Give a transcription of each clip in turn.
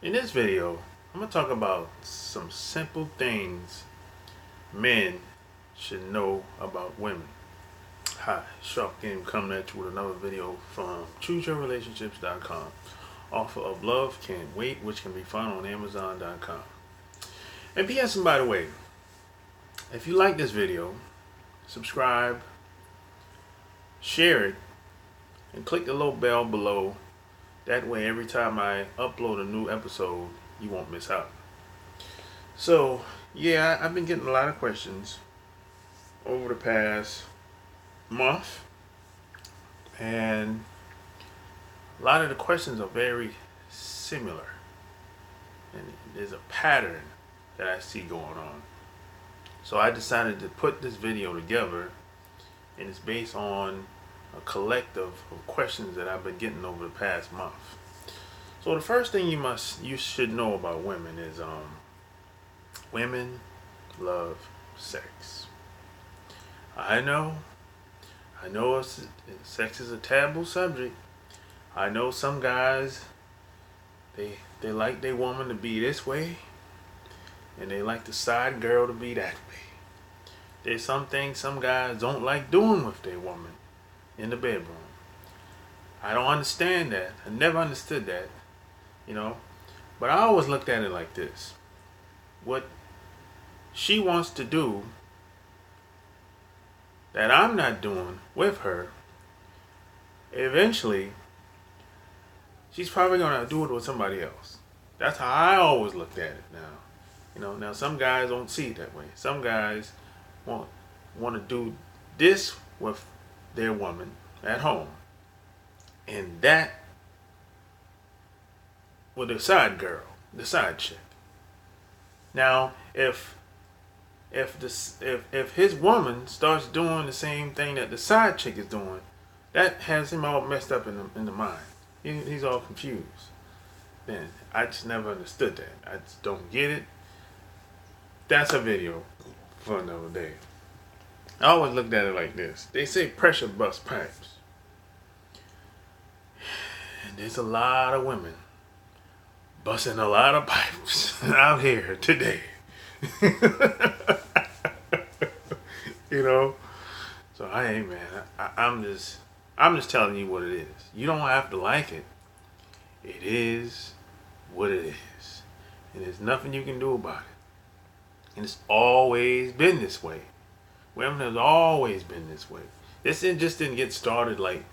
In this video, I'm going to talk about some simple things men should know about women. Hi, Shark Game coming at you with another video from ChooseYourRelationships.com. Offer of Love Can't Wait, which can be found on Amazon.com. And P.S. and by the way, if you like this video, subscribe, share it, and click the little bell below. That way, every time I upload a new episode, you won't miss out. So, yeah, I've been getting a lot of questions over the past month, and a lot of the questions are very similar, and there's a pattern that I see going on. So I decided to put this video together, and it's based on a collective of questions that I've been getting over the past month. So the first thing you should know about women is women love sex. I know sex is a taboo subject. I know some guys they like their woman to be this way, and they like the side girl to be that way. There's some things some guys don't like doing with their woman in the bedroom. I don't understand that. I never understood that, But I always looked at it like this. What she wants to do that I'm not doing with her, eventually she's probably gonna do it with somebody else. That's how I always looked at it now. Now some guys don't see it that way. Some guys want to do this with their woman at home, and that with the side girl, the side chick. Now, if his woman starts doing the same thing that the side chick is doing, that has him all messed up in the mind. He's all confused. Then I just never understood that. I just don't get it. That's a video for another day. I always looked at it like this. They say pressure busts pipes. And there's a lot of women busting a lot of pipes out here today. So I'm just telling you what it is. You don't have to like it. It is what it is. And there's nothing you can do about it. And it's always been this way. Women have always been this way. This just didn't get started like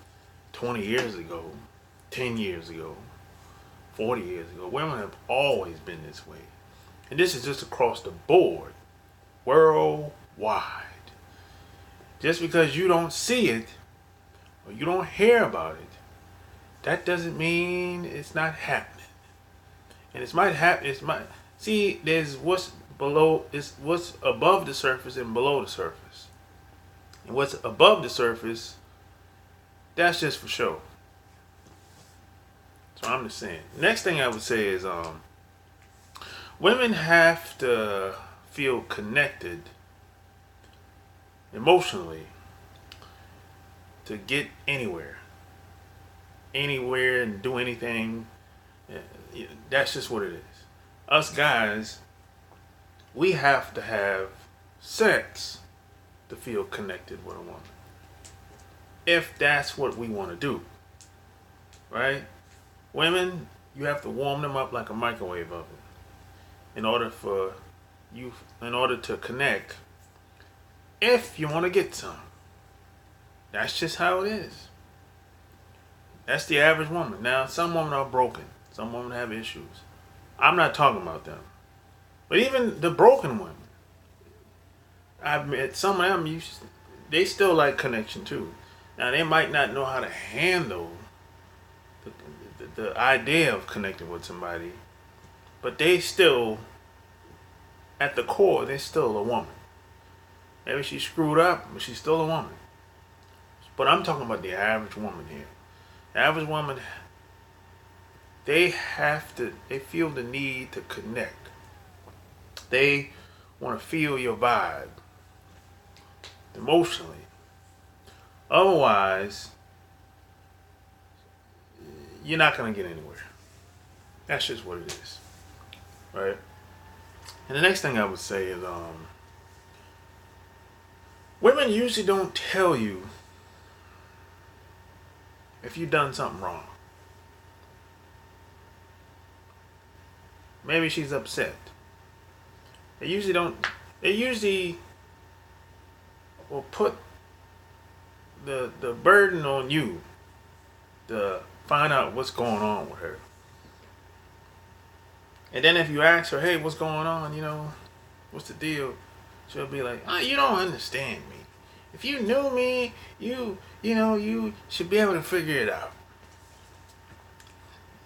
20 years ago, 10 years ago, 40 years ago. Women have always been this way. And this is just across the board, worldwide. Just because you don't see it or you don't hear about it, that doesn't mean it's not happening. And it might happen. There's what's above the surface and below the surface. And what's above the surface, that's just for show. So I'm just saying. Next thing I would say is women have to feel connected emotionally to get anywhere and do anything. That's just what it is. Us guys, we have to have sex to feel connected with a woman, if that's what we want to do, right? Women, you have to warm them up like a microwave oven in order to connect, if you want to get some. That's just how it is. That's the average woman. Now, some women are broken. Some women have issues. I'm not talking about them. But even the broken women, I've met some of them, they still like connection too. Now, they might not know how to handle the idea of connecting with somebody, but they still, at the core, they're still a woman. Maybe she's screwed up, but she's still a woman. But I'm talking about the average woman here. The average woman, they feel the need to connect. They want to feel your vibe emotionally. Otherwise, you're not going to get anywhere. That's just what it is, right? And the next thing I would say is, women usually don't tell you if you've done something wrong. Maybe she's upset. They usually don't. They usually will put the burden on you to find out what's going on with her. And then if you ask her, hey, what's going on? What's the deal? She'll be like, oh, you don't understand me. If you knew me, you should be able to figure it out.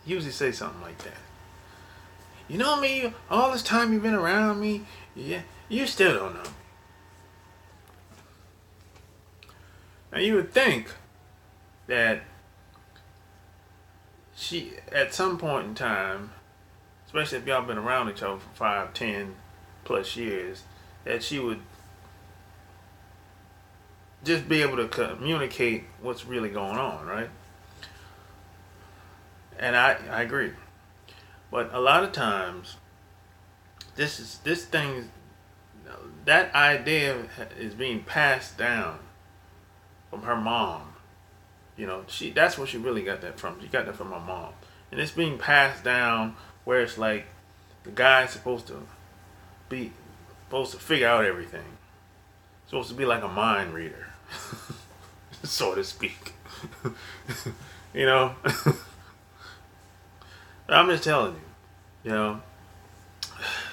Usually say something like that. You know me, all this time you've been around me, yeah, you still don't know me. Now you would think that she, at some point in time, especially if y'all been around each other for 5, 10 plus years, that she would just be able to communicate what's really going on, right? And I agree. But a lot of times, this thing, that idea is being passed down from her mom. That's where she really got that from. She got that from her mom. And it's being passed down where it's like the guy's supposed to figure out everything. Supposed to be like a mind reader, so to speak. I'm just telling you,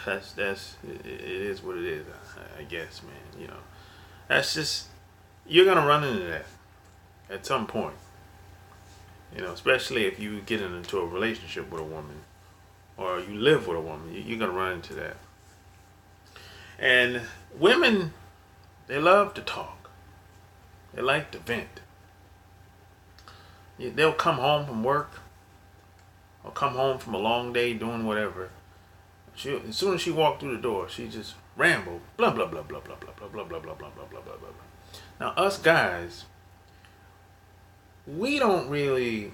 that's it is what it is. I guess, man. That's just, you're gonna run into that at some point. Especially if you get into a relationship with a woman or you live with a woman, you're gonna run into that. And women, they love to talk. They like to vent. They'll come home from work or come home from a long day doing whatever. As soon as she walked through the door, she just rambled, blah blah blah blah blah blah blah blah blah blah blah blah blah blah blah. Now us guys, we don't really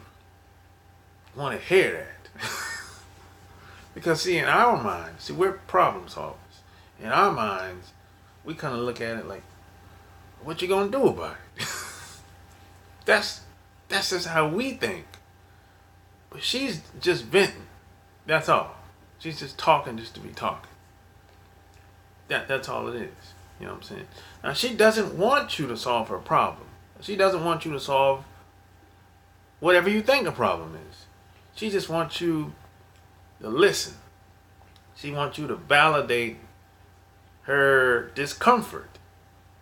want to hear that. Because see, in our minds, we're problem solvers. In our minds, we kind of look at it like, what you gonna do about it? That's just how we think. But she's just venting. That's all. She's just talking just to be talking. That's all it is. You know what I'm saying? Now she doesn't want you to solve her problem. She doesn't want you to solve whatever you think the problem is. She just wants you to listen. She wants you to validate her discomfort,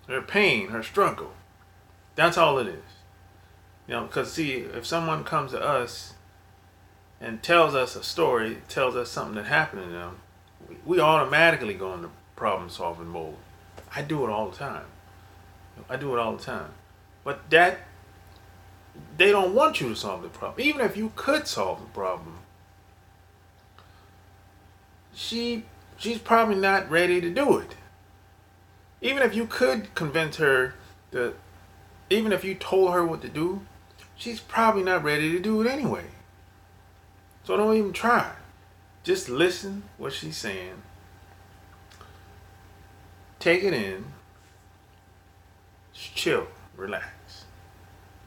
her pain, her struggle. That's all it is. Because see, if someone comes to us and tells us a story, tells us something that happened to them, we automatically go into problem solving mode. I do it all the time. But they don't want you to solve the problem. Even if you could solve the problem, she's probably not ready to do it. Even if you could convince her even if you told her what to do, she's probably not ready to do it anyway. So don't even try. Just listen what she's saying. Take it in. Just chill. Relax.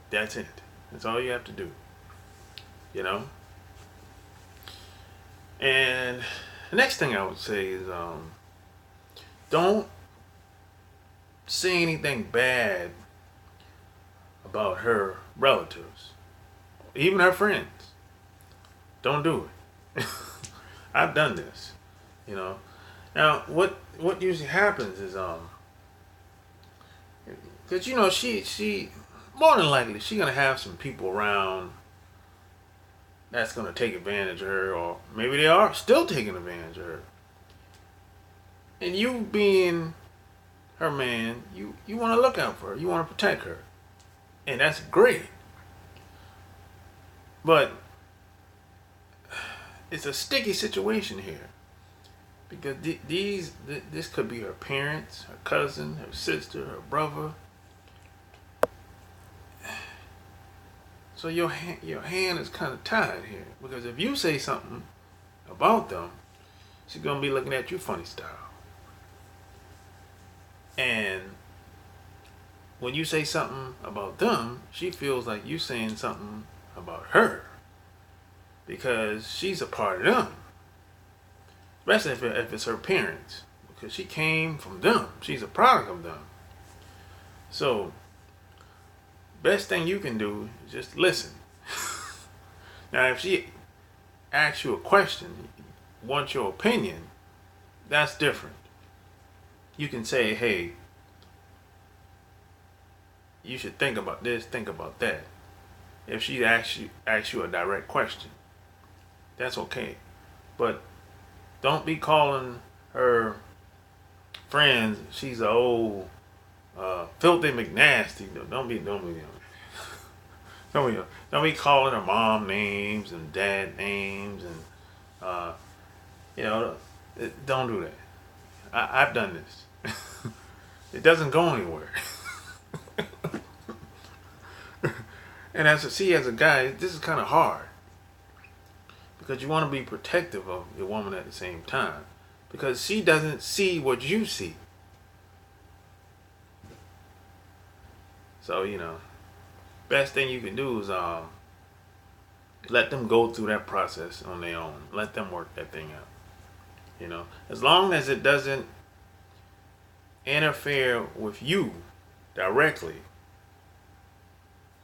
That's it. That's all you have to do. And the next thing I would say is, don't say anything bad about her relatives, even her friends. Don't do it. I've done this. Now what usually happens is because she more than likely she's gonna have some people around that's gonna take advantage of her, or maybe they are still taking advantage of her. And you being her man, you want to look out for her. You want to protect her. And that's great. But it's a sticky situation here. Because this could be her parents, her cousin, her sister, her brother. So your hand is kind of tied here. Because if you say something about them, she's gonna be looking at you funny style. And when you say something about them, she feels like you saying something about her because she's a part of them. Especially if it's her parents, because she came from them. She's a product of them. So, best thing you can do is just listen. Now, if she asks you a question, wants your opinion, that's different. You can say, hey, you should think about this, think about that. If she asks you a direct question, that's okay. But don't be calling her friends, she's a old filthy McNasty. Don't be calling her mom names and dad names and don't do that. I've done this. It doesn't go anywhere. And as a guy, this is kind of hard because you want to be protective of your woman at the same time because she doesn't see what you see. So best thing you can do is let them go through that process on their own. Let them work that thing out. As long as it doesn't interfere with you directly,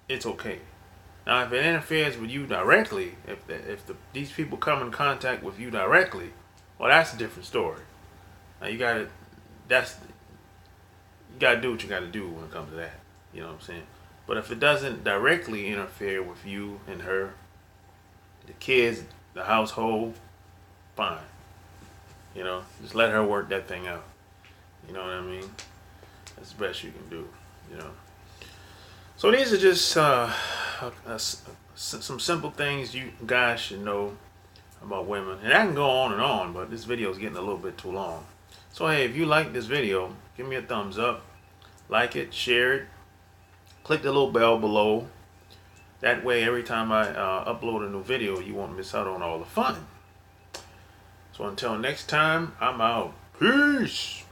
it's okay. Now, if it interferes with you directly, if these people come in contact with you directly, well, that's a different story. Now you gotta do what you gotta do when it comes to that. You know what I'm saying? But if it doesn't directly interfere with you and her, the kids, the household, fine. Just let her work that thing out. You know what I mean? That's the best you can do. So these are just some simple things you guys should know about women. And I can go on, but this video is getting a little bit too long. So hey, if you like this video, give me a thumbs up, like it, share it, click the little bell below. That way, every time I upload a new video, you won't miss out on all the fun. So until next time, I'm out. Peace.